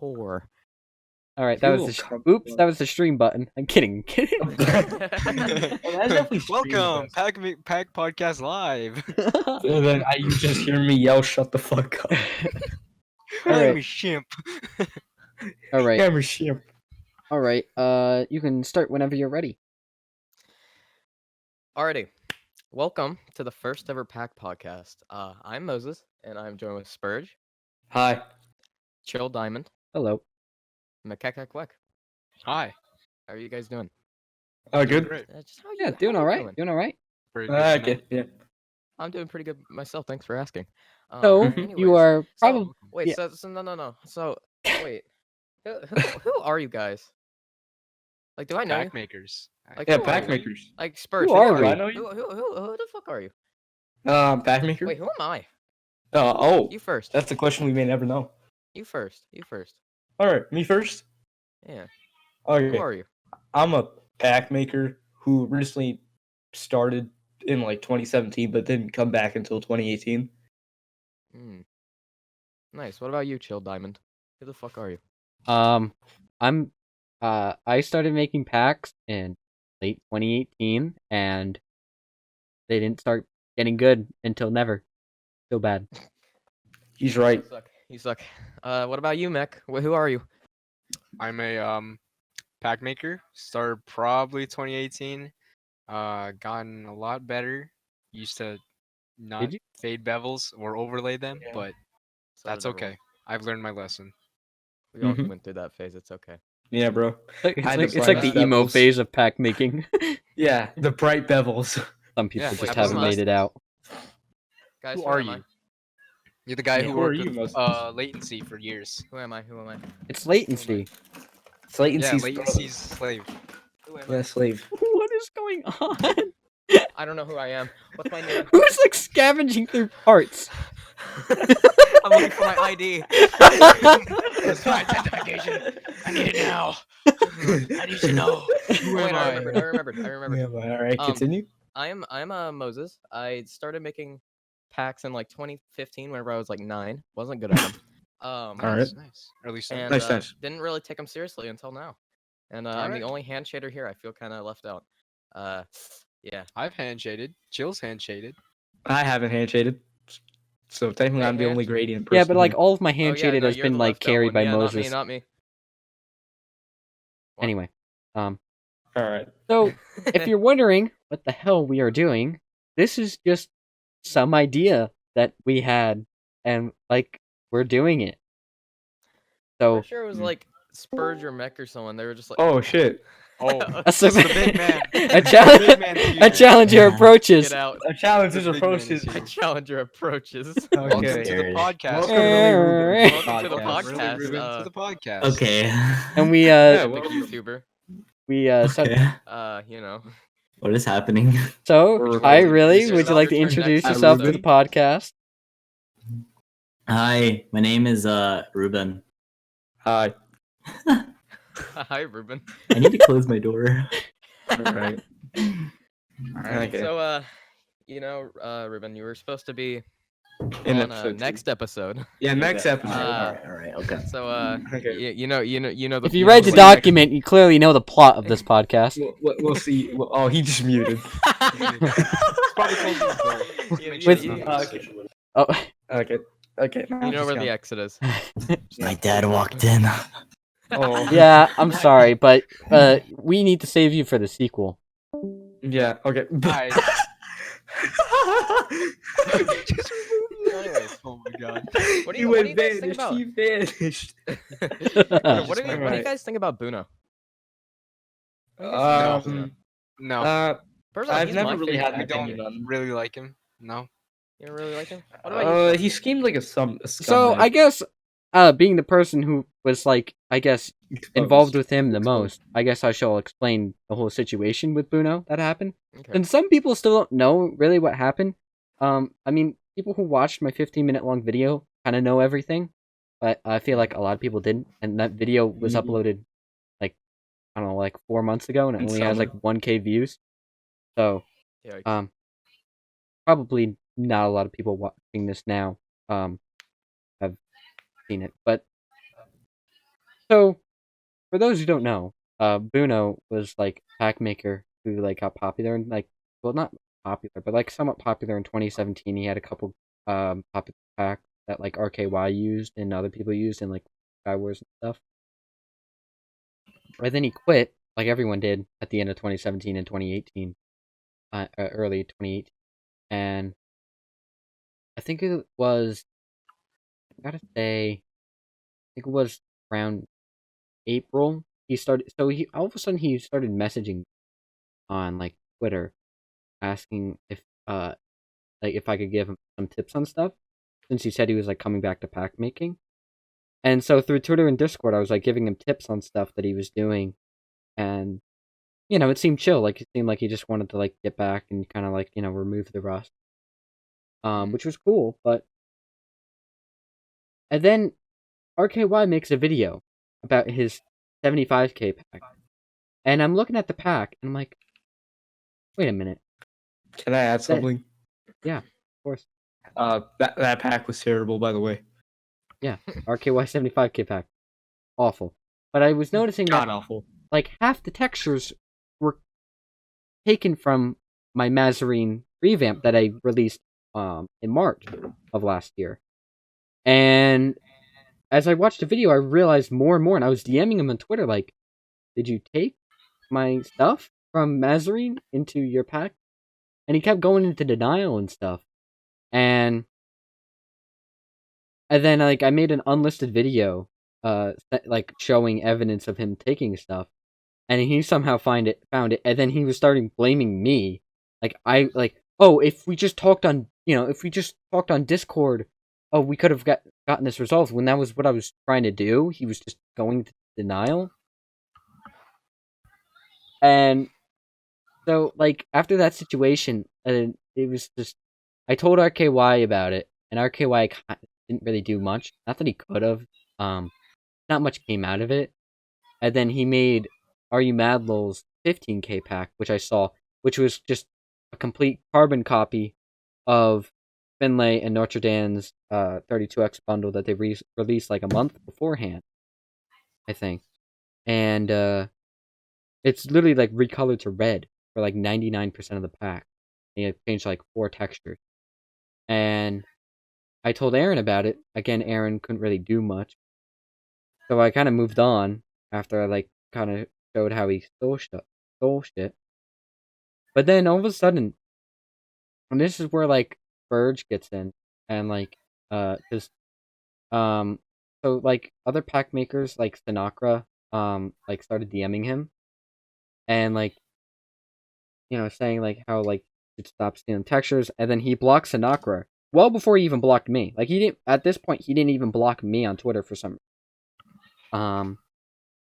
4. All right, that was oops, that was the stream button. I'm kidding. Welcome, Pack Podcast Live. And then you just hear me yell, "Shut the fuck up!" All Calling right. me shimp. All right. Hammer shimp. All right. You can start whenever you're ready. Alrighty, welcome to the first ever Pack Podcast. I'm Moses, and I'm joined with Spurge, Hi. Chill Diamond, Hello. Makekekweck. Hi. How are you guys doing? Oh, good. Great. Just how Yeah, how doing you all right. doing? Doing all right. Very good. Okay. Yeah. I'm doing pretty good myself. Thanks for asking. So anyways, you are probably So, wait, yeah. so no. So wait, who are you guys? Like, do I know you? Pack makers. Like, Yeah, who are pack you? makers. Like, Spurge, Who are are we? you? I know you. Who the fuck are you? Pack maker. Wait, who am I? Oh, You first. that's a question we may never know. You first. You first. All right, me first. Yeah. Okay. Who are you? I'm a pack maker who recently started in like 2017, but didn't come back until 2018. Nice. What about you, Chill Diamond? Who the fuck are you? I'm I started making packs in late 2018, and they didn't start getting good until never. So bad. He's right. You suck. What about you, Mech? Who are you? I'm a pack maker. Started probably 2018. Gotten a lot better. Used to not you? fade bevels or overlay them, Yeah. but So that's did everyone. okay. I've learned my lesson. We all Mhm. went through that phase. It's okay. Yeah, bro. It's I like, just it's like like the that. emo Bevels. phase of pack making. Yeah, the bright bevels. Some people Yeah, just wait, haven't who am I? made it out. Guys, Who are am I? you? You're the guy Yeah. who Who are worked you, with Moses? latency for years. Who am I? Who am I? It's latency. It's latency's Yeah, latency's slave. Who am Yeah, slave. What is going on? I? I don't know who I am. What's my name? Who's like scavenging through parts? I'm looking for my ID. It's my identification. I need it now. I need to know. Who Wait, am I I? remembered. Yeah, but all right, Um, continue. I'm Moses. I started making packs in like 2015 whenever I was like 9. Wasn't good at them. All Nice, right. nice. Early start. And Nice. didn't really take them seriously until now. And I'm the Alright. only hand shader here. I feel kind of left out. Yeah. I've hand shaded. Jill's hand shaded. I haven't hand shaded, so technically Wait, I'm the only hand- gradient person. Yeah, but like here. all of my Oh, hand yeah, shaded no, has you're been the like left out carried one. by Yeah, Moses. Not me. What? Anyway, All right. so if you're wondering what the hell we are doing, this is just some idea that we had, and like we're doing it. So For sure it was like Spurge or Mech or someone. They were just like, Oh shit! Oh, a, this is the big man. a, Big man a here. challenger approaches. get out. A challenge is The big man is approaches. here. A challenger approaches. Welcome Okay. to the podcast. Welcome to Really Ruben Welcome to the podcast. podcast. Really Ruben to the podcast. Okay. And we Yeah, Epic welcome. YouTuber. Okay. You know. What is happening? So We're hi, recording. really? This Would is you like to our next introduce episode. yourself to the podcast? Hi, my name is Ruben. Hi. Hi, Ruben. I need to close my door. All right. Okay. So, Ruben, you were supposed to be In on episode two. next episode. Yeah, next Okay. episode. Alright, okay. So, Okay. you know the. If you read the see document, you clearly know the plot of this podcast. We'll see. Oh, he just muted. Probably close the door. You- With- you- Oh, Okay. Okay. You know where the exit is. My dad walked in. Oh. yeah, I'm sorry, but we need to save you for the sequel. Yeah. Okay. Hi. Anyways, Oh my god. what do He you went guys think vanished. about? He vanished. What do you Alright. guys think about Buno? What do you guys think about Buno? No, Personally, I've he's never my really favorite had an I actor. don't opinion on him. really like him. No. You don't really like him? What about you? He seemed like a scumbag. So I guess, being the person who was like, I guess, involved with him the most, I guess I shall explain the whole situation with Buno that happened. Okay. And some people still don't know really what happened. I mean, people who watched my 15-minute long video kind of know everything, but I feel like a lot of people didn't. And that video was Mhm. uploaded, like, I don't know, like 4 months ago, and it In only has summer. like 1K views. So, Yeah, probably not a lot of people watching this now, have seen it. But So, for those who don't know, Buno was like a pack maker who like got popular and like, well, not popular, but like somewhat popular in 2017. He had a couple popular packs that like RKY used and other people used in like Skywars and stuff. And then he quit, like everyone did at the end of 2017 and 2018, early 2018, and I think it was, I gotta say, I think it was around April. He started, so he all of a sudden he started messaging on like Twitter, asking if like if I could give him some tips on stuff, since he said he was like coming back to pack making. And so through Twitter and Discord, I was like giving him tips on stuff that he was doing, and it seemed chill. Like it seemed like he just wanted to like get back and kind of like remove the rust, which was cool. But and then RKY makes a video about his 75k pack, and I'm looking at the pack and I'm like, wait a minute. Can I add something? Yeah, of course. That pack was terrible, by the way. Yeah, RKY 75k pack, awful. But I was noticing that God awful. like half the textures were taken from my Mazarine revamp that I released in March of last year. And as I watched the video, I realized more and more, and I was DMing him on Twitter like, did you take my stuff from Mazarine into your pack? And he kept going into denial and stuff. And then like I made an unlisted video like showing evidence of him taking stuff. And he somehow found it, and then he was starting blaming me. If we just talked on Discord, oh, we could have gotten this resolved. When that was what I was trying to do, he was just going to denial. And so, like, after that situation, it was just, I told RKY about it, and RKY didn't really do much. Not that he could have. Not much came out of it. And then he made Are You Mad Lol's 15k pack, which I saw, which was just a complete carbon copy of Finlay and Notre Dame's 32x bundle that they released like a month beforehand, I think. And it's literally like recolored to red for like 99% of the pack. And it changed like 4 textures. And I told Aaron about it. Again, Aaron couldn't really do much. So I kind of moved on after I like kind of showed how he stole shit. But then all of a sudden, and this is where like Verge gets in, and like so like other pack makers like Sinakra like started DMing him, and like saying like how like it stops stealing textures, and then he blocked Sinakra well before he even blocked me. Like he didn't even block me on Twitter for some reason.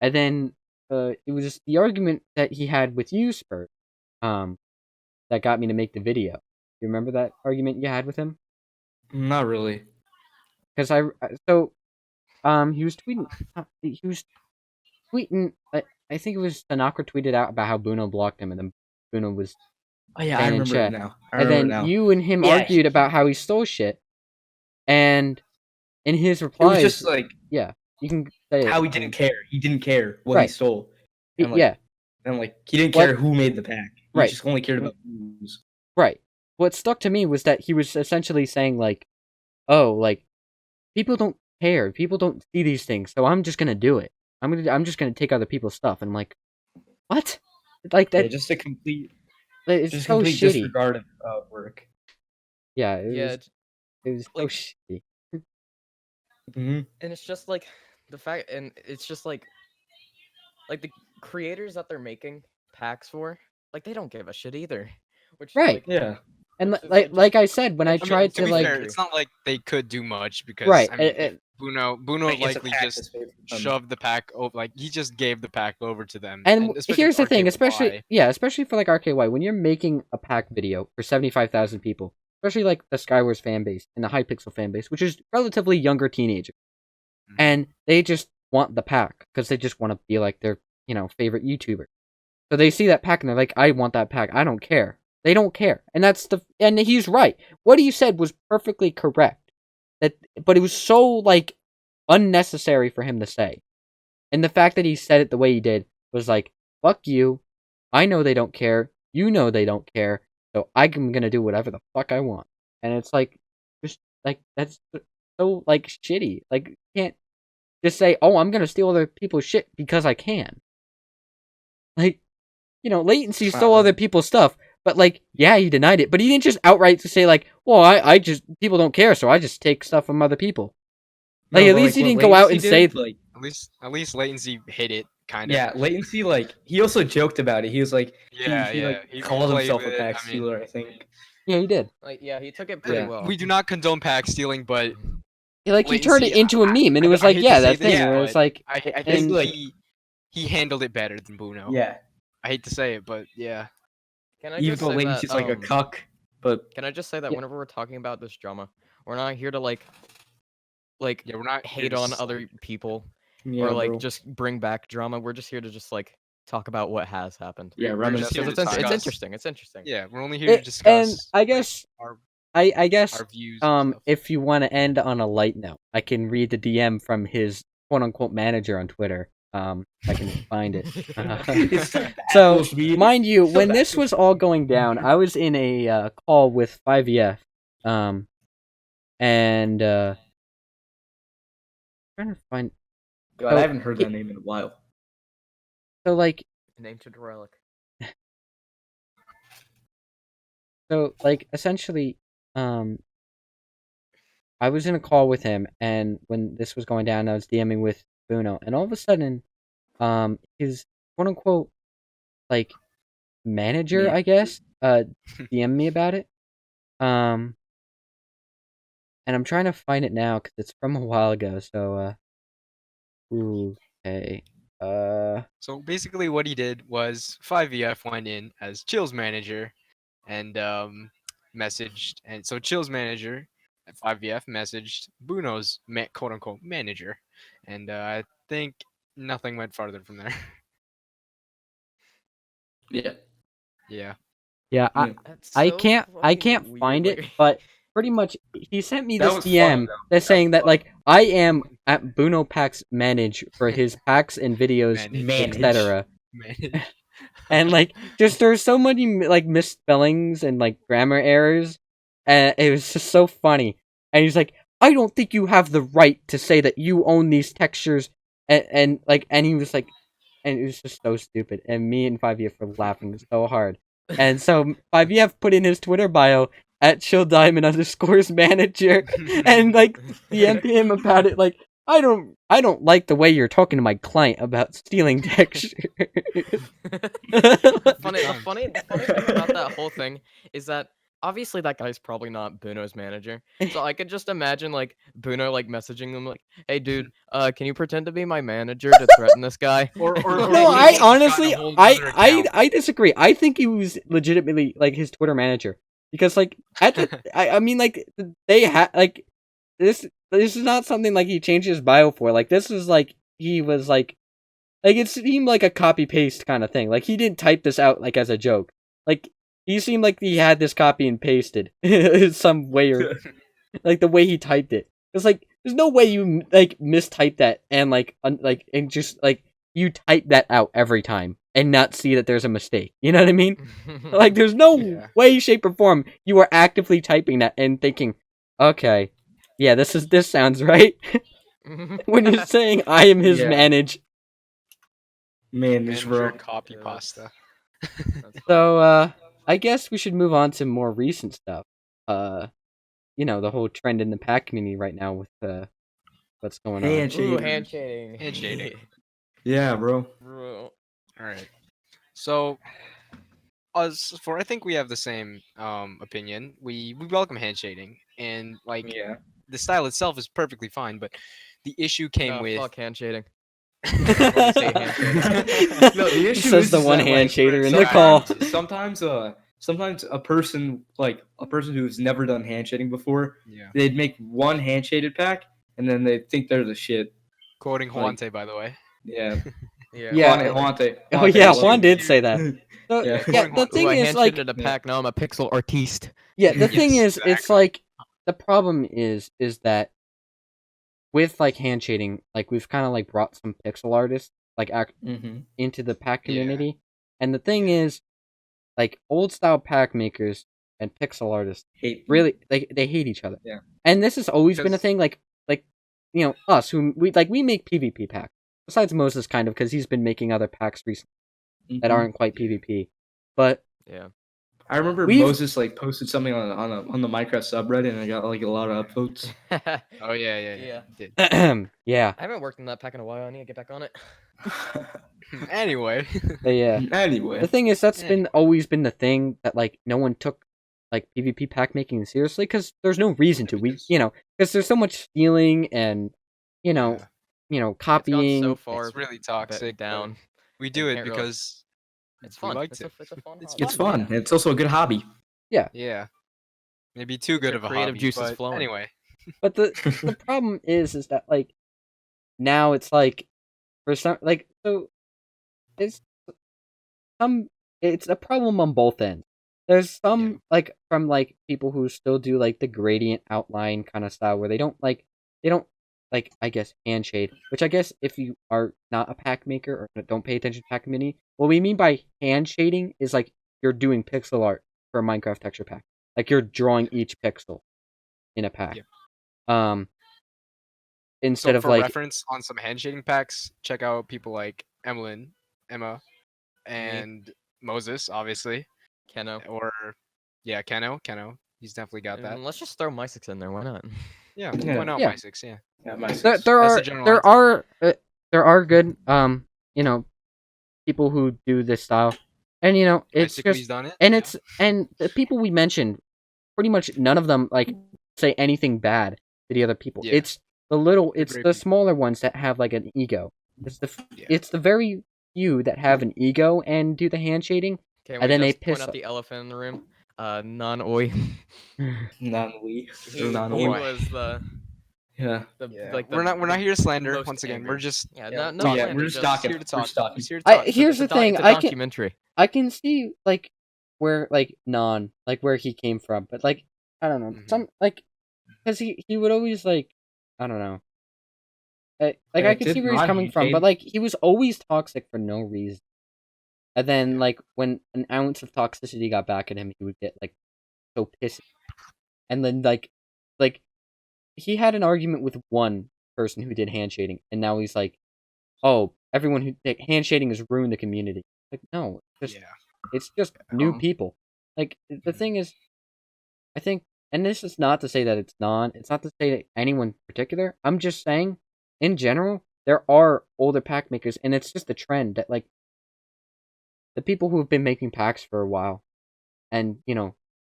And then it was just the argument that he had with you, Spurt, that got me to make the video. You remember that argument you had with him? Not really. Because he was tweeting. I think it was Tanaka tweeted out about how Buno blocked him, and then Buno was. Oh yeah, I in remember chat. it now. And then you and him argued about how he stole shit, and in his It replies, was just like you can say how it. he didn't care. He didn't care what he Right. stole. And, like, Yeah. And like he didn't What- care who made the pack. He Right. just only cared about who's. Right. What stuck to me was that he was essentially saying like, "Oh, like people don't care. People don't see these things, so I'm just gonna do it. I'm just gonna take other people's stuff." And I'm like, what? Like that? Yeah, just a complete, It's just so complete shitty. disregard of work. Yeah. Yeah, It was so like- shitty. Mm-hmm. and it's just like the fact, and it's just like the creators that they're making packs for, like they don't give a shit either. Which Right. like, Yeah. And It's like like I said, when I I mean, tried To to be like, fair, it's not like they could do much because right, I mean, if Buno likely just shoved the pack over. Like he just gave the pack over to them. and especially here's the with thing, RKY. especially for like RKY, when you're making a pack video for 75,000 people, especially like the Skywars fan base and the Hypixel fan base, which is relatively younger teenagers, Mhm. and they just want the pack because they just want to be like their favorite YouTuber. So they see that pack and they're like, I want that pack. I don't care. They don't care, and and he's right. What he said was perfectly correct. But it was so like unnecessary for him to say. And the fact that he said it the way he did was like, fuck you. I know they don't care. You know they don't care. So I'm gonna do whatever the fuck I want. And it's like, just like, that's so like shitty. Like, you can't just say, oh, I'm gonna steal other people's shit because I can. Like, Latency stole other people's stuff. But like, yeah, he denied it. But he didn't just outright say like, well, I just, people don't care, so I just take stuff from other people. Like, No, at but, least he what didn't go out Latency and did, say, like, At least latency hit it kind of. yeah, Latency, like, he also joked about it. He was like, Yeah, he yeah. like He called played himself a with it. pack I mean, stealer, I think. yeah, he did. Like, yeah, he took it pretty Yeah. well. we do not condone pack stealing, but Like, he turned it Latency, into a meme, and it was I like, hate to yeah, say that thing this, where it's but like, I think and like- he handled it better than Buno. Yeah. I hate to say it, but yeah. Can I Even just though say Latency's that, like a cuck, but Can I just say that Yeah. whenever we're talking about this drama, we're not here to like Yeah, we're not here hate to on s- other people yeah, or like bro. just bring back drama. We're just here to just like talk about what has happened. Yeah, we're reminisce just here on to the Because time. it's discuss- interesting. It's interesting. Yeah, we're only here to and discuss I guess, our I guess, views. And stuff. if you want to end on a light note, I can read the DM from his quote unquote manager on Twitter. If I can find it. It's So, Apple's weed. mind you, So when bad. this was all going down, I was in a call with 5EF, and trying to find. God, I haven't heard that name in a while. So like, An ancient relic. essentially, I was in a call with him, and when this was going down, I was DMing with Buno, and all of a sudden, his quote unquote like manager, Yeah. I guess, DM'd me about it. And I'm trying to find it now because it's from a while ago. So, okay. So basically, what he did was 5EF went in as Chill's manager, and messaged, and so Chill's manager at 5EF messaged Buno's quote unquote manager, and I think nothing went farther from there. Yeah. Yeah. Yeah, Yeah. That's I so can't fucking weird, find it, like- but pretty much he sent me That this was funny, DM though. that's That saying was that funny. like I am at Buno Packs manage for his packs and videos, Manage. etc. Manage. And like just there's so many like misspellings and like grammar errors, and it was just so funny. And he's like, I don't think you have the right to say that you own these textures, and he was like, and it was just so stupid. And me and 5EF were laughing so hard. And so 5EF put in his Twitter bio at @ChillDiamond_'s manager, and like DM'd him about it. Like, I don't like the way you're talking to my client about stealing textures. the funny thing about that whole thing is that obviously that guy's probably not Buno's manager. So I could just imagine like Buno like messaging them like, "Hey dude, can you pretend to be my manager to threaten this guy?" Or No, he I just got a honestly, whole nother account. I disagree. I think he was legitimately like his Twitter manager because like at the, I mean like they had like this is not something like he changed his bio for. Like this is like he was like it seemed like a copy paste kind of thing. Like he didn't type this out like as a joke. Like he seemed like he had this copy and pasted in some way or like the way he typed it. It's like there's no way you like mistype that and and just like you type that out every time and not see that there's a mistake. You know what I mean? Like there's no Yeah. way, shape, or form you are actively typing that and thinking, okay, yeah, this sounds right. When you're saying I am his Yeah. manage. Manage, bro. Manager copy Yeah, pasta. So I guess we should move on to more recent stuff. The whole trend in the pack community right now with what's going on. Handshake. Ooh, handshading. Handshading. Yeah, bro. Bro. All right. So, I think we have the same opinion. We welcome handshading, and like Yeah. the style itself is perfectly fine, but the issue came No, with fuck handshading. No, the issue Says is the is one that, hand like, shader in the call. sometimes a person who's never done handshading before, yeah. they'd make one handshaded pack and then they think they're the shit. Quoting like- Juante, by the way. Yeah. Yeah. Juante. Oh yeah, I love Juan you. did say that. So, Yeah. yeah, the thing Ooh, I is like handshaded a pack. Now I'm a pixel artiste. yeah, the thing Yes, is it's exactly. like the problem is that with like hand shading, like we've kind of like brought some pixel artists like into the pack Yeah. community, and the thing Yeah. is, like old style pack makers and pixel artists Hate really they hate each other. Yeah. And this has always been a Because- thing. Like us who we make PvP packs. Besides Moses, kind of because he's been making other packs recently that aren't quite PvP. But Yeah. I remember We've- Moses like posted something on the Minecraft subreddit, and I got like a lot of upvotes. Oh yeah. Yeah. Did. yeah, I haven't worked in that pack in a while. I need to get back on it. Anyway. yeah. Anyway, The thing is, that's Yeah. been always been the thing that like no one took like PvP pack making seriously because there's no reason to. We Because- because there's so much stealing and Yeah. copying. It's gone so far It's really toxic. but down. We do it can't really- because It's we fun. liked It's it. a fun. It's hobby. it's fun. It's also a good hobby. Yeah. Maybe too good your of a creative hobby, juices but flowing. anyway. But the problem is that like now it's like for some like so it's it's a problem on both ends. There's some like from like people who still do like the gradient outline kind of style where they don't like I guess hand shade, which I guess if you are not a pack maker or don't pay attention to pack community, what we mean by hand shading is like you're doing pixel art for a Minecraft texture pack. Like you're drawing each pixel in a pack. Yeah. Instead So of for like reference on some handshading packs, check out people like Emma, and Moses, obviously, Keno. or Keno. He's definitely got that. Let's just throw My6 in there. Why not? Yeah, Yeah. why not Yeah. My6? Yeah. Yeah, my there, sis. there That's the are general there answer. are there are good people who do this style, and it's Basically, he's just done it. and yeah. it's and the people we mentioned, pretty much none of them like say anything bad to the other people. Yeah. It's They're it's great the people. smaller ones that have like an ego. Yeah. It's the very few that have an ego and do the hand shading. Okay, And then they just point piss out off- the elephant in the room. Non-oi. Non-we. he, Or non he Oi. was the Yeah. like we're not here to slander. most Once again, angry. we're just Yeah, Yeah, no yeah, slander, we're just just talking. here to We're talk. just talking. Just here to talk. Here's the thing. It's a documentary. I can see like where like where he came from, but like I don't know Mhm. some like because he would always like I don't know. Like Yeah, I could see where he's coming from, but like he was always toxic for no reason. And then Yeah. like when an ounce of toxicity got back at him, he would get like so pissy. And then like he had an argument with one person who did hand shading, and now he's like, oh, everyone who hand shading has ruined the community. Like no, it's just new Um, people. Like the thing is, I think, and this is not to say that it's not to say that anyone in particular. I'm just saying, in general, there are older pack makers, and it's just a trend that like the people who have been making packs for a while, and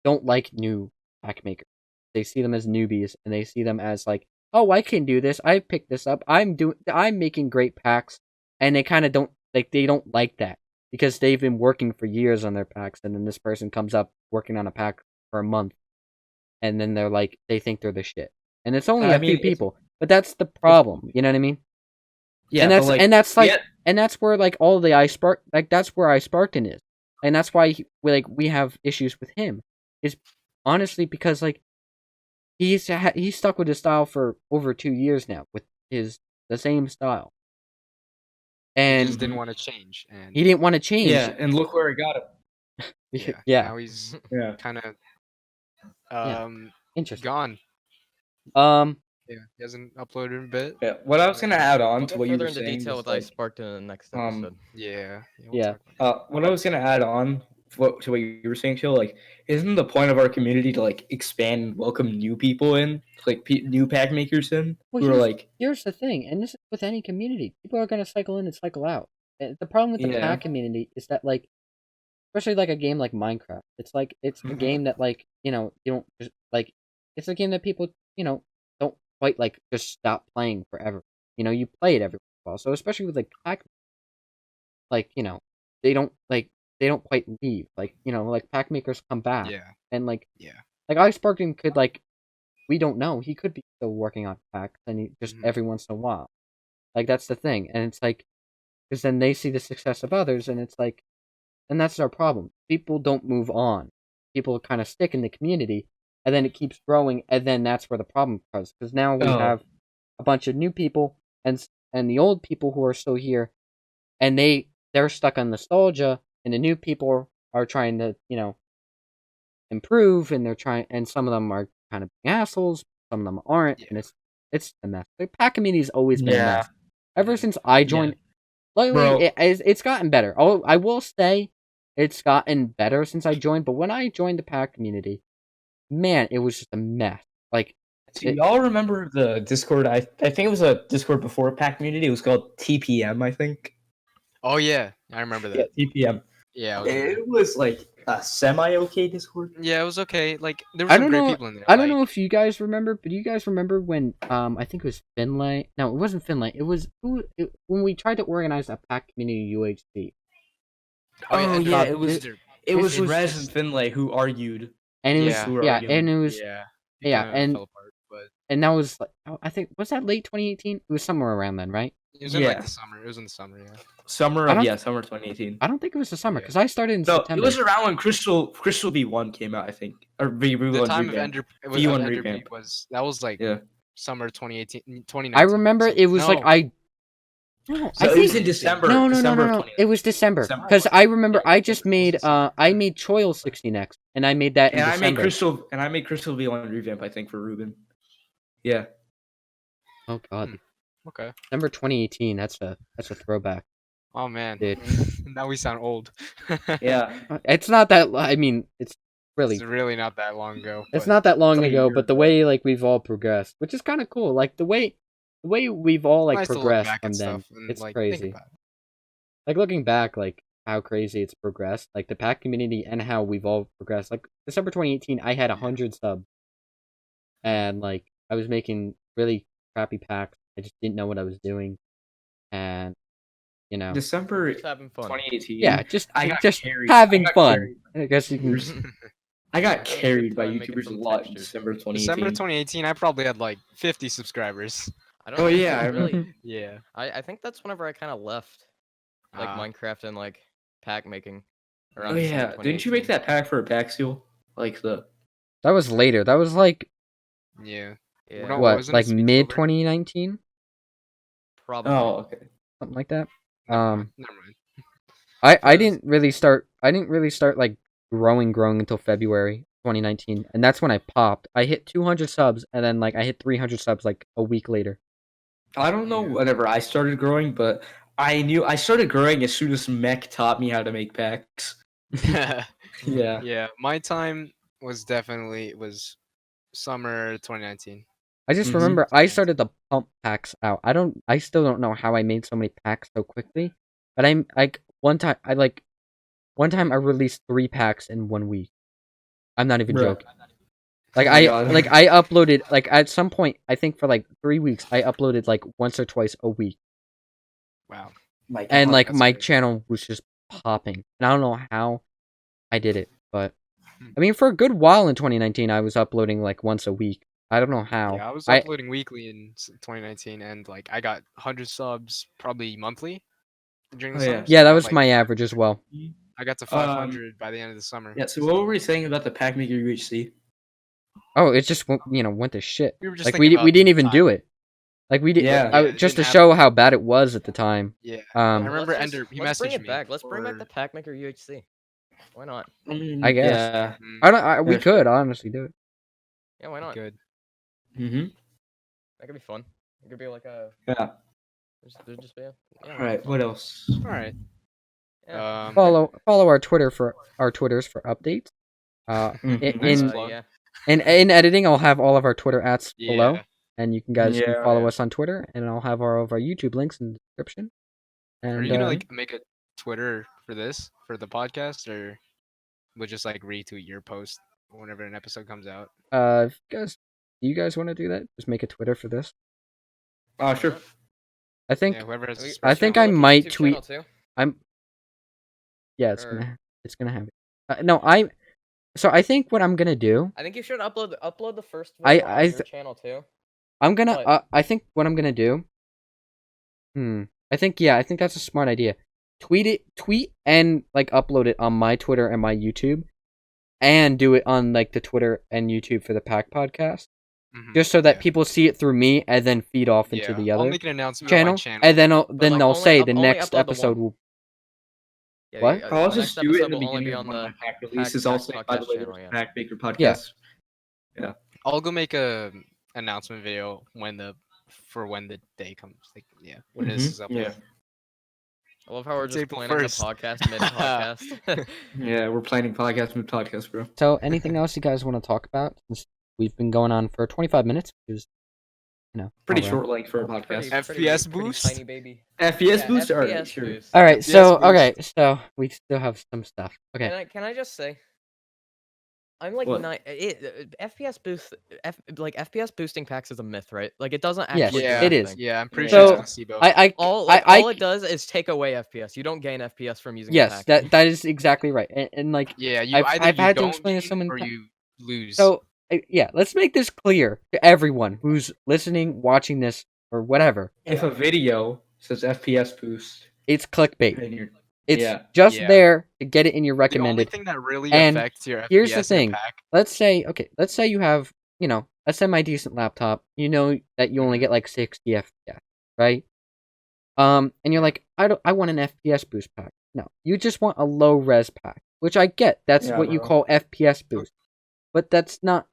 don't like new pack makers. They see them as newbies, and they see them as like, oh, I can do this. I picked this up. I'm making great packs, and they kind of don't like that because they've been working for years on their packs, and then this person comes up working on a pack for a month, and then they're like, they think they're the shit, and it's only I a mean, few it's- people, but that's the problem. You know what I mean? Yeah, and but, that's like, and that's like yeah, and that's where like all the iSpark like that's where iSparkton is, and that's why we have issues with him, is honestly because like he's stuck with his style for over 2 years now with the same style, He and just didn't want to change, and he didn't want to change. yeah, and look where it got him. yeah. Now he's Yeah. kind of Yeah. Interesting. gone. Um, Yeah, he hasn't uploaded in a bit. Yeah. What I was gonna add on We'll to get what you further were into saying detail was, with like, iSparked in the next um, episode. Yeah. Yeah. Talk about what I was gonna add on to what you were saying, Chill, like, isn't the point of our community to like expand and welcome new people in, like new pack makers in, Well, who are like, here's the thing, and this is with any community. People are gonna cycle in and cycle out. And the problem with the Yeah. pack community is that like, especially like a game like Minecraft, it's like it's a Mhm. game that like you don't just like it's a game that people don't quite like just stop playing forever. You play it every once in a while. So especially with like pack, like they don't quite leave. Like like pack makers come back, Yeah. and like Yeah. like iSparkton could like we don't know, he could be still working on packs, and he just Mhm. every once in a while. Like that's the thing, and it's like because then they see the success of others, and it's like, and that's our problem. People don't move on. People kind of stick in the community, and then it keeps growing, and then that's where the problem comes. Because now we Oh. have a bunch of new people and the old people who are still here, and they're stuck on nostalgia, and the new people are trying to improve, and they're trying, and some of them are kind of being assholes, some of them aren't, and it's a mess. The pack community's always been a mess ever since I joined. Lately, it's gotten better. I will say it's gotten better since I joined, but when I joined the pack community, man, it was just a mess. Like, Do y'all remember the Discord? I think it was a Discord before pack community. It was called TPM, I think. Oh yeah, I remember that. Yeah, TPM. Yeah, I was in there. It was like a semi-okay Discord. Yeah, it was okay. Like there were I some don't great know. people in there. I don't like- know if you guys remember, but do you guys remember when I think it was Finlay? No, it wasn't Finlay. It was when we tried to organize a pack community UHC. Oh yeah, Ender- it was Ender- it was it was Rez just- and Finlay who argued. And it was Yeah. Who were yeah, arguing. and it was yeah, yeah, kinda and fell apart, but and that was like, I think, was that late 2018? It was somewhere around then, right? it was in like Yeah. the summer. It was in the summer. Yeah. Summer I of don't- summer 2018. I don't think it was the summer Yeah. because I started in No, September. it was around when Crystal V1 came out, I think, or V1 The time of revamp. Ender, it was, V1 Ender revamp. Peak was that was like Yeah. summer 2018, 2019. I remember so- it was like no, no, So I it was think in December. no, December of no. 2019. It was December December. because I remember Yeah, I just made December. I made Choil 60 and I made that in And December. I made Crystal V1 revamp, I think, for Ruben. Yeah. Oh god, Okay. December 2018. That's a throwback. Oh man, Dude. now we sound old. Yeah. It's not that. I mean, it's really It's really not that long ago. it's but- not that long It's like a ago, year but the ago. way like we've all progressed, which is kind of cool. Like the way we've all like nice to look progressed back from at then. stuff and, It's like, think crazy. about it. Like looking back, like how crazy it's progressed. Like the pack community and how we've all progressed. Like December 2018, I had 100 subs, and like I was making really crappy packs. I just didn't know what I was doing, and December Just having fun. 2018. yeah, just I got just carried. having I got fun. carried. I guess you can. I Yeah, got having a good carried by time making YouTubers a some lot in textures. December 2018. December 2018, I probably had like 50 subscribers. I don't Oh, know, yeah, I really. Yeah. I think that's whenever I kind of left, like Ah. Minecraft and like pack making. Oh around December yeah, didn't you make 2018. that pack for a pack seal? Like the That was later. That was like Yeah. Yeah, No, what, wasn't it like Speed's mid over? 2019, probably. oh okay. something like that. Never mind. Never mind. I Because- didn't really start. I didn't really start like growing until February 2019, and that's when I popped. I hit 200 subs, and then like I hit 300 subs like a week later. I don't know Yeah. whenever I started growing, but I knew I started growing as soon as Mech taught me how to make packs. Yeah. Yeah, my time was definitely summer 2019. I just Mhm. remember I started to pump packs out. I still don't know how I made so many packs so quickly, but I'm like one time I released 3 packs in 1 week. I'm not even Bruh. joking. Like Oh my God. I uploaded like at some point I think for like 3 weeks I uploaded like once or twice a week, Wow. My God, and like that's my great. channel was just popping. And I don't know how I did it, but Hmm. I mean for a good while in 2019 I was uploading like once a week. I don't know how. Yeah, I was I- uploading weekly in 2019, and like I got 100 subs probably monthly during the Oh, yeah. summer. Yeah, so that I was like, my average as well. I got to 500 by the end of the summer. Yeah, so what were we saying about the pack maker UHC? Oh, it just went to shit. We were just Like thinking we about didn't the even time. do it. Like we did Yeah. Yeah, it just to didn't show how bad it was at the time. Yeah. Um, I remember Let's just- Ender, he let's bring messaged it me back. Let's bring back for- the Packmaker UHC. Why not? I mean, I guess. Yeah. Mm, we Yeah. could honestly do it. Yeah, why not? good. Mm-hmm. That could be fun. It could be like a. Yeah. There's just be a. Yeah, All right. What else? All right. Yeah. Follow our Twitters for updates. Mhm. In plug. yeah. in editing, I'll have all of our Twitter ads below, Yeah. and you guys can Yeah. follow Yeah. us on Twitter, and I'll have all of our YouTube links in the description. And Are you gonna like make a Twitter for this for the podcast, or we'll just like retweet your post whenever an episode comes out? if do you guys want to do that? Just make a Twitter for this. Sure. I think Yeah, whoever has. We- a I special- think we I have a might YouTube tweet- channel, too? I'm. Yeah, it's Or- gonna have it. No, I. So I think what I'm gonna do, I think you should upload the first I- video I on your th- channel too. I'm gonna. But- I think what I'm gonna do. I think that's a smart idea. Tweet and like upload it on my Twitter and my YouTube, and do it on like the Twitter and YouTube for the Pack Podcast. just so that yeah. people see it through me and then feed off into the I'll other make an announcement on my channel, channel. and then like, they'll only say the only next upload the episode one. will. Yeah, What? I'll the just next do it in episode the will only beginning be of on one of the my pack releases. I'll say, by the podcast way, channel, there's a yeah. Pack Baker Yeah. podcast. I'll go make a announcement video when the day comes. Like, yeah, when this is Yeah. uploaded. I love how we're It's just April planning 1st. the podcast mid-podcast. Yeah, we're planning podcast with podcast, bro. So, anything else you guys want to talk about? Since we've been going on for 25 minutes, which is, Pretty all right. short length for a Pretty- podcast. pretty- FPS pretty boost? tiny baby. FPS Yeah, boost? Alright, FPS sure. boost. All right, FPS so boost. so we still have some stuff. Okay, Can I just say, I'm like What? FPS boost, FPS boosting packs is a myth, right? Like it doesn't Yes, actually. Yeah, do it is. anything. Yeah, I'm pretty So, sure it's placebo. All I it does is take away FPS. You don't gain FPS from using a yes, pack. that is exactly right, and like Yeah, you I've- either I've you had to don't explain to gain someone or pa- you lose. so yeah. Let's make this clear to everyone who's listening, watching this, or whatever. If a video says FPS boost, It's clickbait. then you're It's Yeah. just Yeah. there to get it in your the only recommended. thing that really And affects your here's the FPS in thing. a pack. Let's say you have, a semi-decent laptop. You know that you only get like 60 FPS, right? And you're like, I want an FPS boost pack. No, you just want a low res pack, which I get. That's Yeah, what you bro. call FPS boost. But that's not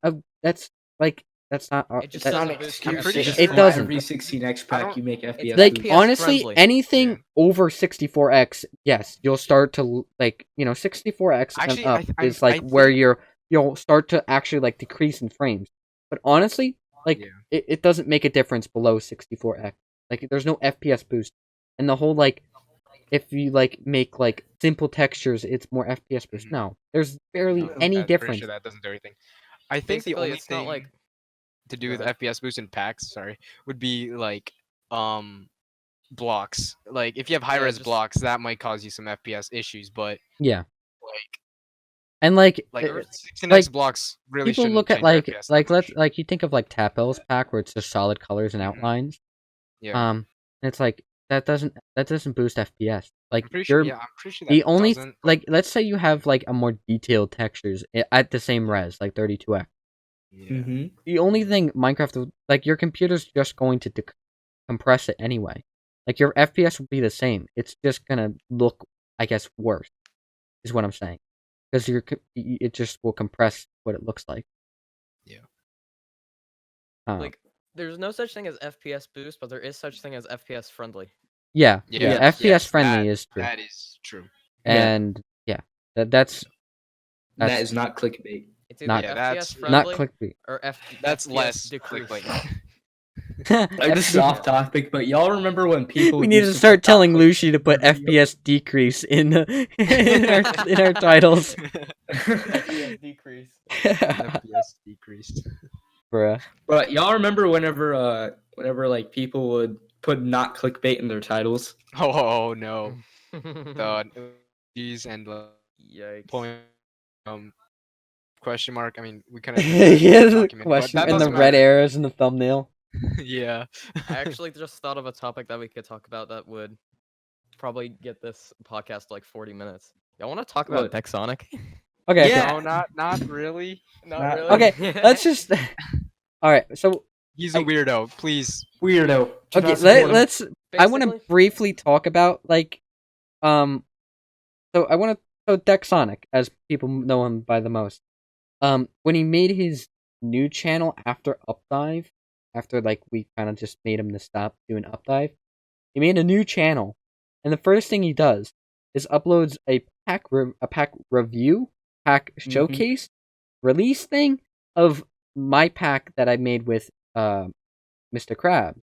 that's not It just It's doesn't not an boost excuse. your pretty Just sure- It not doesn't. Every 16x I pack don't- you make FPS like boost. FPS honestly friendly. anything Yeah. over 64x, yes, you'll start to 64x Actually, and up is I like where think- you'll start to actually like decrease in frames. But honestly, like Yeah. it doesn't make a difference below 64x. Like there's no FPS boost. And the whole like if you like make like simple textures, it's more FPS boost. Mhm. No, there's barely No, any I'm pretty difference. sure that doesn't do anything. I think the Basically, only it's not thing like to do Go with ahead. FPS boost in packs, would be like blocks. Like if you have high res just- blocks, that might cause you some FPS issues. But Yeah. like And like, like uh, 16x like, blocks really people shouldn't look at change your like FPS that like let's much. like you think of like Tapel's pack where it's just solid colors and Mhm. outlines. Yeah, And it's like that doesn't boost FPS. Like I'm pretty sure. you're Yeah, I'm pretty sure that the only doesn't. like let's say you have like a more detailed textures at the same res, like 32x. Yeah. Mm-hmm. The only thing Minecraft like your computer's just going to compress it anyway. Like your FPS will be the same. It's just gonna look, I guess, worse. Is what I'm saying, because it just will compress what it looks like. Yeah. like there's no such thing as FPS boost, but there is such thing as FPS friendly. Yeah, Yeah, FPS yes, friendly that- is true, That is true. and that's That is not clickbait. It's either Not- Yeah, FPS that's not friendly clickbait. or That's FPS less decrease. clickbait. Like, this is off topic, but y'all remember when people We need to used start put telling dot Lucy to put video? FPS decrease in in our titles, FPS decrease. FPS decreased. bruh. But y'all remember whenever like people would put not clickbait in their titles? Oh no. The these and Yikes. point question mark. I mean, we kind of Yeah, the question and the red arrows in the thumbnail. Yeah. I actually just thought of a topic that we could talk about that would probably get this podcast like 40 minutes. Y'all want to talk about What? Dexonic? Okay, Yeah. No, not really. Not- okay. Let's just. All right, so He's a weirdo. Please. Weirdo. Do okay, not support him. let's. I want to Basically- briefly talk about like, so I want to so Dexonic, as people know him by the most. When he made his new channel after Updive, after like we kind of just made him to stop doing Updive, he made a new channel, and the first thing he does is uploads a pack review, pack showcase, release thing of my pack that I made with Mr. Krabs.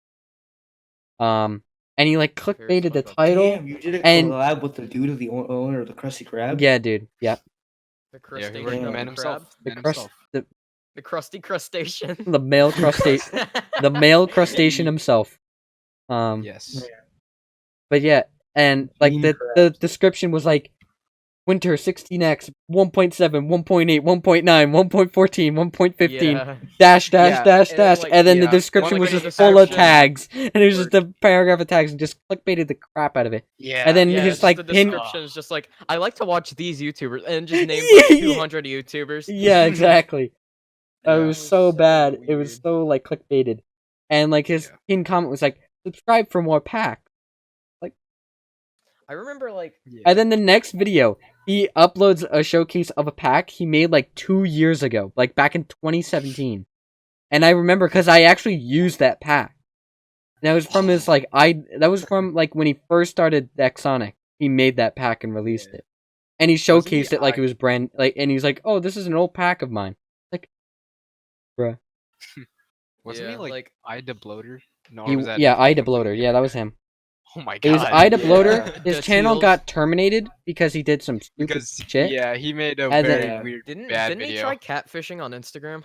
And he like clickbaited the fuck up. title. Damn, you did a and- collab with the dude of the owner of the Krusty Krab? Yeah, dude. Yeah. The Yeah, he crustacean recommended of the himself. crab. The Man crust, himself. The crusty crustacean. the male crustacean, the male crustacean himself. Yes. But yeah, and like Mean the crabs. description was like Winter 16x 1.7 1.8 1.9 1.14 1.15 Yeah. dash dash Yeah, dash and dash, like- and then the yeah, description one was like just a full of description. tags, and it was just a paragraph of tags, and just clickbaited the crap out of it. Yeah. And then Yeah, his just like the pin. description is just like I like to watch these YouTubers and just name Yeah, like yeah. 200 YouTubers. Yeah, exactly. It Yeah. was so bad. It was weird. so like clickbaited, and like his Yeah. pinned comment was like, "Subscribe for more packs." I remember like Yeah. And then the next video, he uploads a showcase of a pack he made like 2 years ago, like back in 2017. And I remember because I actually used that pack. That was from his like that was from like when he first started Exonic. He made that pack and released Yeah. it. And he Wasn't he showcased it like it was brand like, and he's like, "Oh, this is an old pack of mine." Like, bruh. Wasn't yeah, he like Ida Bloater? No, or was that Yeah, Ida something Bloater. Yeah, that was him. Oh my god. It was Ida yeah. Bloater. Yeah. His The channel seals. got terminated because he did some stupid Because shit. yeah, he made a And very then- weird didn't bad didn't he video. try catfishing on Instagram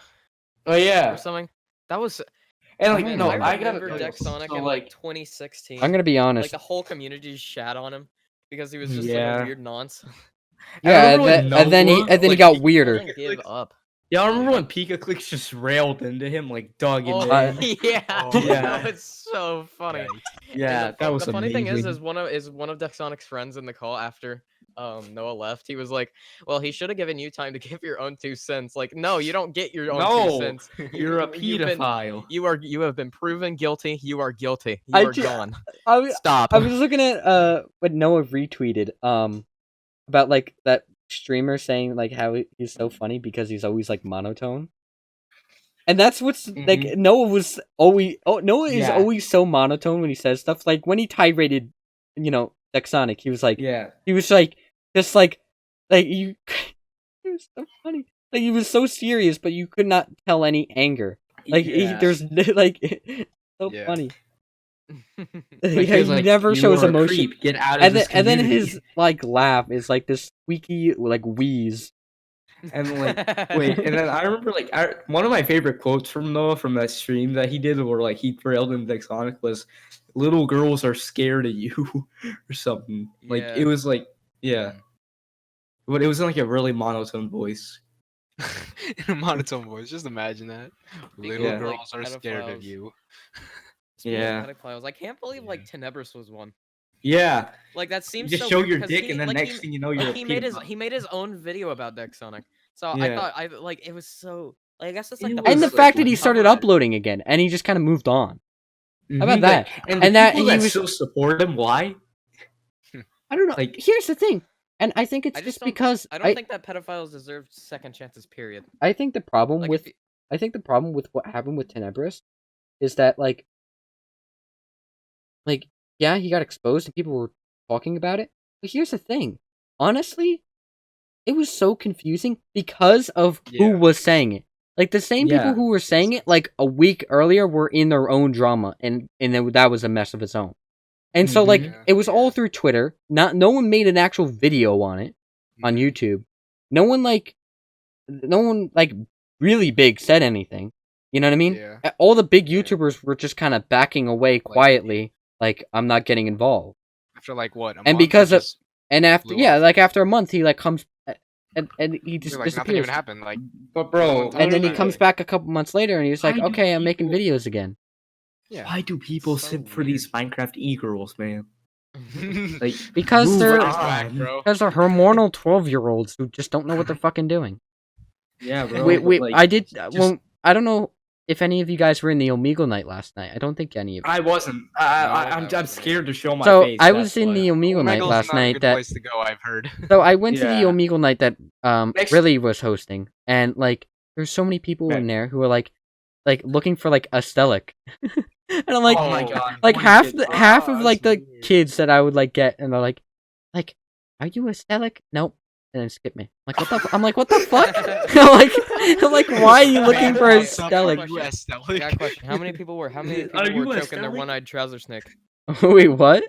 Oh yeah, or something? That was and I like don't no, know. I I got remember Dexonic so, in like 2016. I'm gonna be Like honest. the whole community shat on him because he was just like Yeah. a weird nonce. Yeah, remember when and then Noah, he like, got he weirder. Doesn't give up. Yeah, I remember Yeah. when Pika Clicks just railed into him, like dog him Oh in. yeah, Oh, yeah. that was so funny. Yikes. And Yeah, that was the funny thing amazing. is one of Dexonic's friends in the call after Noah left, he was like, "Well, he should have given you time to give your own 2 cents." Like, no, you don't get your own No, 2 cents. You're a You've been- pedophile. You have been proven guilty. You are guilty. You I are ju- gone. I, Stop. I was looking at what Noah retweeted about like that streamer saying like how he's so funny because he's always like monotone. And that's what's like Noah was always Noah is Yeah. always so monotone when he says stuff. Like when he tiraded, Dexonic, he was like Yeah. he was like just like you it was so funny. Like he was so serious but you could not tell any anger. Like yeah. there's like so Yeah. funny. Like, Yeah, he's he like, never "You shows are a emotion. creep. Get out of And this then community." his like laugh is like this squeaky like wheeze. And like wait, and then I remember like one of my favorite quotes from Noah from that stream that he did where like he railed in Dexonic was "Little girls are scared of you" or something. Like Yeah. it was like yeah. But it was in like a really monotone voice. In a monotone voice. Just imagine that. Speaking Little of, like, girls are scared of pedophiles. you. Speaking of Yeah. pedophiles, I can't believe like Tenebris was one. Yeah. Like that You seems just so show weird your 'cause dick he- and then like, next he- thing you know you're like, a he made his pedophile. he made his own video about Dexonic. So I Yeah. thought like it was so like I guess that's like It the was, And the perfect fact way that he to started cover it. uploading again and he just kind of moved on. Mhm, about that? And And the that people he that was- still support him, why? I don't know. Like- Here's the thing. And I think it's I just just don't- because I don't think that pedophiles deserve second chances. Period. I think the problem Like with if I think the problem with what happened with Tenebris is that like yeah, he got exposed and people were talking about it. But here's the thing. Honestly, it was so confusing because of who Yeah. was saying it. Like the same people Yeah. who were saying it like a week earlier were in their own drama and that was a mess of its own. And so like Mhm. it was all Yeah. through Twitter. No one made an actual video on it on Mhm. YouTube. No one like really big said anything. You know what I mean? Yeah. All the big Yeah. YouTubers were just kind of backing away quietly, like I'm not getting involved. After like what? And because of- just, And after Blew off. like after a month, he like comes and he just like nothing even disappears. happened. Like But bro, No one's And then he Right. comes back a couple months later, and he's like, Why do "Okay, I'm making people- videos again." yeah. why do people So simp for these Minecraft e-girls, man? Like Because move they're- on. Whack, bro. Because they're hormonal 12-year-olds who just don't know what they're fucking doing. Yeah, bro. Wait, but, like, I did. just- Well, I don't know if any of you guys were in the Omegle night last night. I don't think any of you. I wasn't. I'm scared to show my So face. I that's was in why. the Omegle night Omegle last not a night. good That place to go. I've heard. so I went to the Yeah. Omegle night that Next- Riley was hosting, and like there's so many people Right. in there who are like looking for like a Stelic, and I'm like, oh my god. like one half kid- the half of that's like the weird. kids that I would like get, and they're like, are you a Stelic? Nope. And then skip me. I'm like, what the? I'm like, what the fuck? I'm like, why are you looking for a What's up, Stelic? U.S. I got a Stelic. question. How many people were Are choking you a their Stelly? one-eyed trouser snake? Wait, what?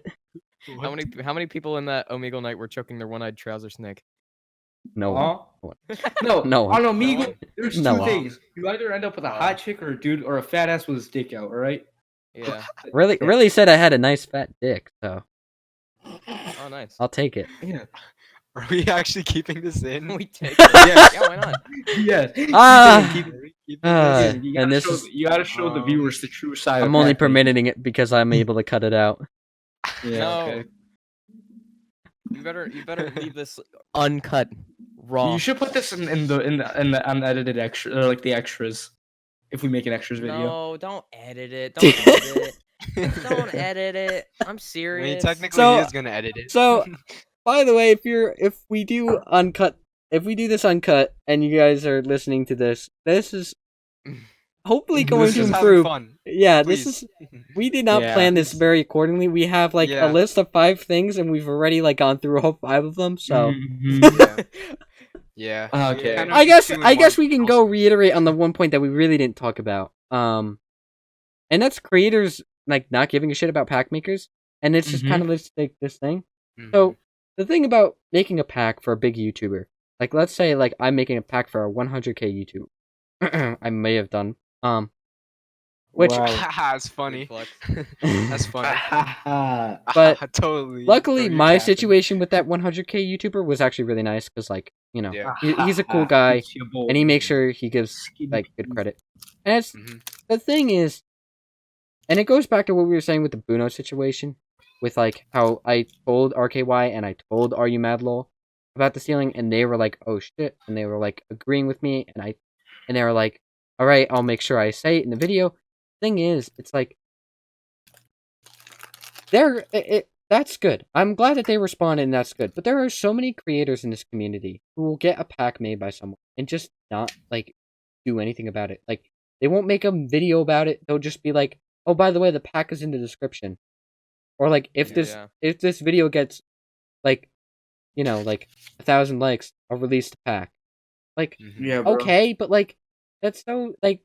How many people in that Omegle night were choking their one-eyed trouser snake? No one. Huh? No, No one. on Omegle, there's No two one. things. You either end up with a hot chick or a dude or a fat ass with his dick out, alright? Yeah. Really said I had a nice fat dick, so Oh, nice. I'll take it. Yeah. Are we actually keeping this in? We take it. Yes. Yeah, why not? Yes. Ah. Keep- Are we keeping Ah. this in? you gotta and this show, is- you gotta show the viewers the true side. I'm of only Pac-Man. permitting it because I'm able to cut it out. Yeah. No. Okay. You better leave this uncut raw. You should put this in the unedited extra, or like the extras, if we make an extras video. No, don't edit it. Don't edit it. Don't edit it. I'm I mean, serious. technically, So- he is gonna edit it. So, by the way, if we do this uncut, and you guys are listening to this is hopefully going This to is Just having improve. fun. Yeah, Please. this is. We did not Yeah. plan this very accordingly. We have like Yeah. a list of 5 things, and we've already like gone through all 5 of them. So Mhm. Yeah. Okay. Kind of I guess two in we can one. go reiterate on the one point that we really didn't talk about. And that's creators like not giving a shit about pack makers, and it's just Mhm. kind of like this thing. Mhm. So the thing about making a pack for a big YouTuber, like let's say like I'm making a pack for a 100k YouTuber, I may have done, which Wow. Haha, it's funny. Flex. That's funny. But Totally. luckily bro, my you're capping. situation with that 100k YouTuber was actually really nice because like Yeah. he's a cool guy and he makes sure he gives like good credit. And it's Mhm. the thing is, and it goes back to what we were saying with the Buno situation, with like how I told RKY and I told RU Madlol about the ceiling, and they were like, "Oh shit," and they were like agreeing with me, and they were like, "All right, I'll make sure I say it in the video." Thing is, it's like that's good. I'm glad that they responded, and that's good. But there are so many creators in this community who will get a pack made by someone and just not like do anything about it. Like they won't make a video about it. They'll just be like, "Oh, by the way, the pack is in the description." Or like if this video gets like like 1,000 likes, I'll release the pack. Like Mhm. Yeah, bro. okay, but like that's so like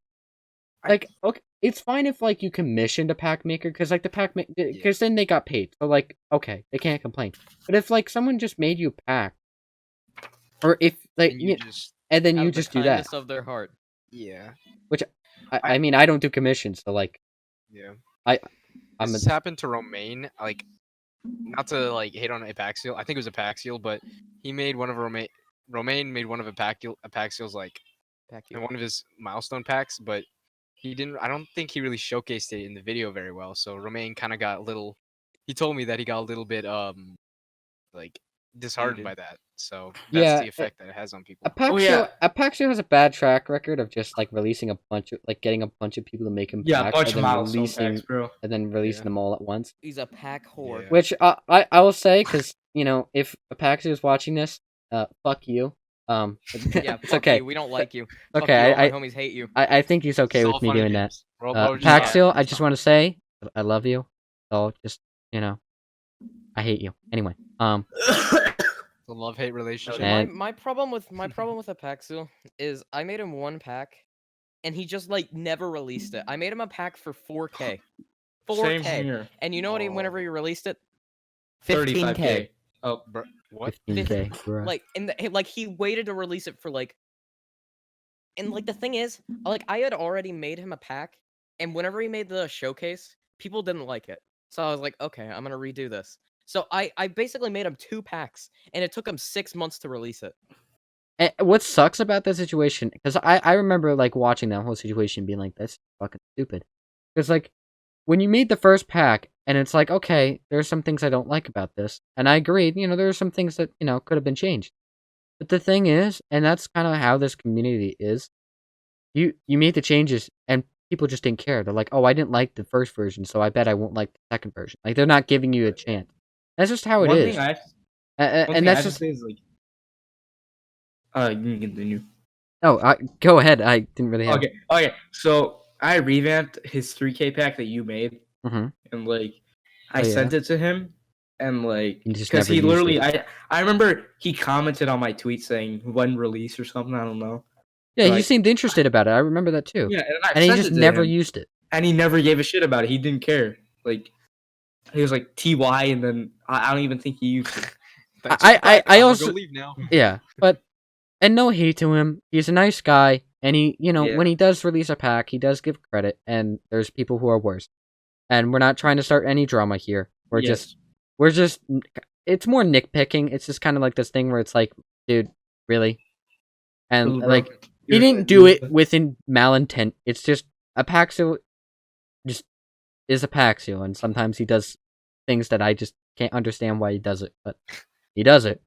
okay, it's fine if like you commissioned a pack maker because like the pack because then they got paid. So like okay, they can't complain. But if like someone just made you a pack, or if like And you just and then Out you of the just do that, kindness of their heart. yeah. I mean I don't do commissions, so like Yeah. I'm a This happened to Romaine. Like, not to like hate on Apaxial. I think it was Apaxial, but he made one of Romaine made one of Apaxial's like Back in you. one of his milestone packs, but he didn't. I don't think he really showcased it in the video very well. So Romaine kind of got a little. He told me that he got a little bit like disheartened by that. So that's Yeah, the effect that it has on people. Apaxio has a bad track record of just like releasing a bunch of like getting a bunch of people to make him Yeah, a packs bunch of and then milestone releasing packs, bro. releasing Yeah. them all at once. He's a pack whore. Yeah. Which I will say because if Apaxio is watching this, fuck you. Yeah, it's fuck okay. you. We don't like you. Fuck Okay, you. All my homies hate you. I think he's okay It's with all me fun and doing that. games. We're all just having Paxil, I fun. just want to say I love you. So just I hate you. Anyway, It's a love-hate relationship. So And- my problem with Apaxil is I made him one pack, and he just like never released it. I made him a pack for 4K, Same 4K, here. and you know what? Oh. Whenever he released it, 35K. 15K. Oh, Bro, what? 15K. bruh. Like like he waited to release it for like. And like the thing is, like I had already made him a pack, and whenever he made the showcase, people didn't like it. So I was like, okay, I'm gonna redo this. So I basically made him 2 packs, and it took him 6 months to release it. And what sucks about that situation, because I remember like watching that whole situation, being like, "That's fucking stupid," because like when you made the first pack, and it's like, okay, there's some things I don't like about this, and I agreed, there are some things that could have been changed. But the thing is, and that's kind of how this community is, you made the changes, and people just didn't care. They're like, "Oh, I didn't like the first version, so I bet I won't like the second version." Like they're not giving you a chance. That's just how it one is. thing I And one thing that's I have to just say is like, you can continue. go ahead. I didn't really have. Okay. So I revamped his 3K pack that you made, Mm-hmm. and like I Oh, yeah? sent it to him, and like You just because never he used literally it. I remember he commented on my tweet saying when release or something. I don't know. Yeah, he like- seemed interested about it. I remember that too. Yeah, and I And he sent just it to never him, used it. and he never gave a shit about it. He didn't care. Like he was like TY, and then I don't even think he used it. Thanks I- for the pack. I I'ma also- go leave now. Yeah, and no hate to him. He's a nice guy, and he, Yeah. when he does release a pack, he does give credit. And there's people who are worse. And we're not trying to start any drama here. We're just, it's more nitpicking. It's just kind of like this thing where it's like, dude, really? And like, he didn't do it with malintent. It's just Apaxio just is Apaxio, and sometimes he does things that I just can't understand why he does it, but he does it.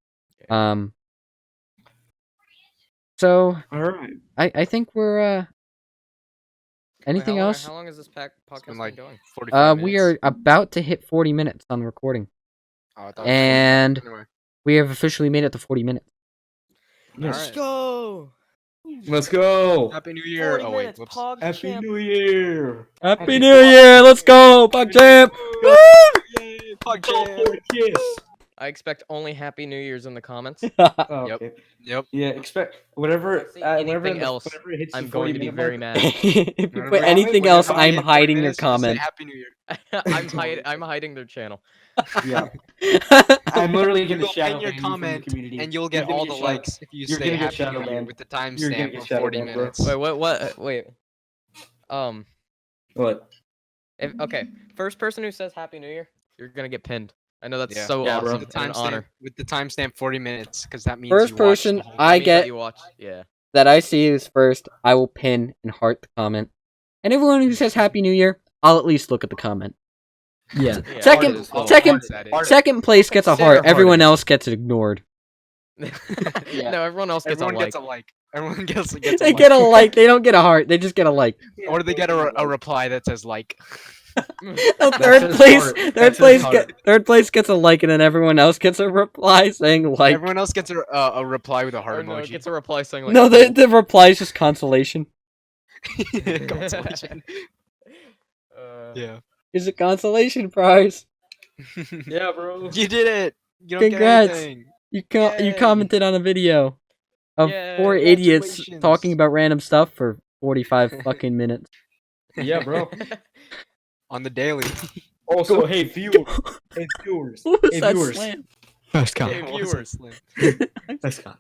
So All right. I think we're Wait, anything else? How long has this podcast been been like going? 45 We minutes. are about to hit 40 minutes on recording, Oh, I thought and anyway. we have officially made it to 40 minutes. Yes. Alright. go! Let's go. Happy New Year. Oh wait, whoops. Happy New Year. Happy New Year! Let's go, PogChamp! Woo! Yay, Pog Go Champ. for a kiss. I expect only Happy New Year's in the comments. Oh, Yep. okay. Yep. Yeah, expect whatever. See Whenever, anything else, whenever it hits I'm the going 40 to be minute very mark, mad. If you Whenever put you- anything whenever else, you I'm hit 40 hiding your minutes, you just say comment. Happy New Year. I'm hiding their channel. Yeah, I'm literally gonna You'll shadow pin your ban you from the comment, community, and you'll get gonna all get the shadow- likes if you you're say gonna get Happy shadow New Year banned. with the You're gonna timestamp get of shadow 40 banned, bro. minutes. Wait, what? Wait. What? Okay. First person who says Happy New Year, you're gonna get pinned. I know that's Yeah. so Yeah, bro. awesome With the and an honor. timestamp, with the timestamp 40 minutes, because that means First you watched person the whole I Means that get you watch. Yeah. that I see is first, I will pin and heart the comment. And everyone who says Happy New Year, I'll at least look at the comment. Yeah. Yeah, Second- heart is I'll full. second- heart that is. Second place gets a Consider heart. heart Everyone it. else gets ignored. Yeah. No, everyone else gets Everyone a like. gets a like. Everyone gets a They like. get a like. They don't get a heart. They just get a like. Or they get a reply that says like. No, That third says place. heart. Third That says place. heart. Third place gets a like, and then everyone else gets a reply saying like. Everyone else gets a reply with a heart Or no, it emoji. gets a reply saying like. No, cool. the reply is just consolation. Consolation. Yeah. Is a consolation prize. Yeah, bro. You did it. You don't Congrats. get anything. You Yay. commented on a video of Yay, 4 idiots congratulations. talking about random stuff for 45 fucking minutes. Yeah, bro. On the daily. Also, hey, viewers. Hey, viewers. What was Hey, that viewers. slam? Nice Hey, cock. viewers. Nice cock.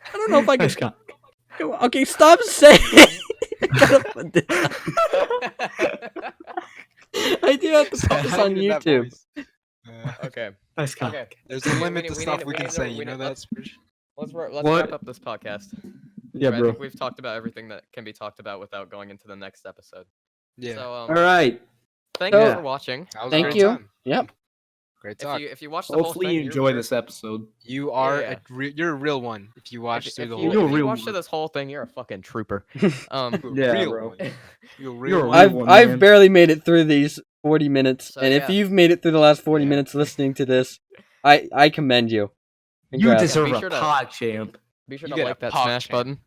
I don't know if I Nice can. cock. Okay, stop saying. I gotta put this. I do have to put this on YouTube. Okay. Nice cock. Okay. There's a limit to stuff we can need say, to- you know that? Let's What? wrap up this podcast. Yeah, I bro. think we've talked about everything that can be talked about without going into the next episode. Yeah. So All right. thank you So- for watching. That was Thank a great you. time. Yep. Great talk. If you watch the whole Hopefully thing, you enjoy this episode. You are Yeah. you're a real one if you watch through the you, whole You're a if you real watched one. this whole thing, you're a fucking trooper. Um, Yeah, real bro. one. You're a You're real a one. real I've one, I've man. barely made it through these 40 minutes, So, and if yeah. you've made it through the last 40 Yeah. minutes listening to this, I commend you. You Congrats. deserve Be a sure to- pod champ. be sure You to get a like that pog smash champ. button.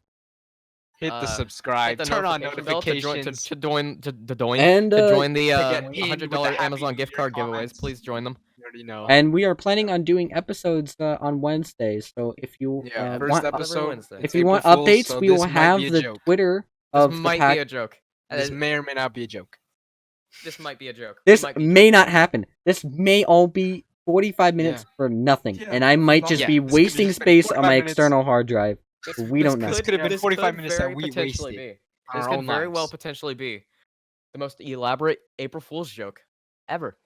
Hit the hit subscribe. the Turn on notification bell to join notifications. to join And to join the get pinned with the $100 Happy Amazon New gift Year card giveaways. comments. Please join them. You already know. And we are planning on doing episodes on Wednesdays. So if you Yeah, want, first Every episode. Wednesday. it's if you want April Fool's, updates, so we this will might have be a the joke. Twitter This of the might pack. be a joke. This may or may not be a joke. This might be a joke. This might be may joking. not happen. This may all be 45 minutes for nothing, Yeah, and I might no- just yeah, be this could wasting just been space on 45 my minutes. external hard drive. This, We this don't know. This could have been this 45 could minutes that very we potentially wasted be. on This our could own very well lives. potentially be the most elaborate April Fool's joke ever.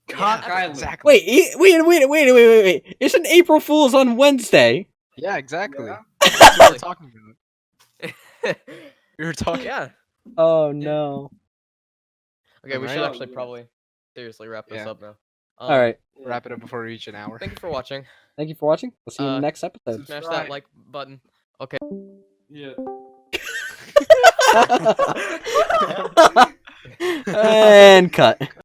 Cock Yeah, Island. Exactly. Wait. Isn't April Fool's on Wednesday? Yeah, exactly. Yeah. That's what we're talking about. We were talking. Yeah. Oh no. Okay, we should Alright. actually probably seriously wrap this Yeah. up now. All right. Wrap it up before we reach an hour. Thank you for watching. Thank you for watching. We'll see you in the Uh, next episode. Smash Subscribe. that like button. Yeah. And cut.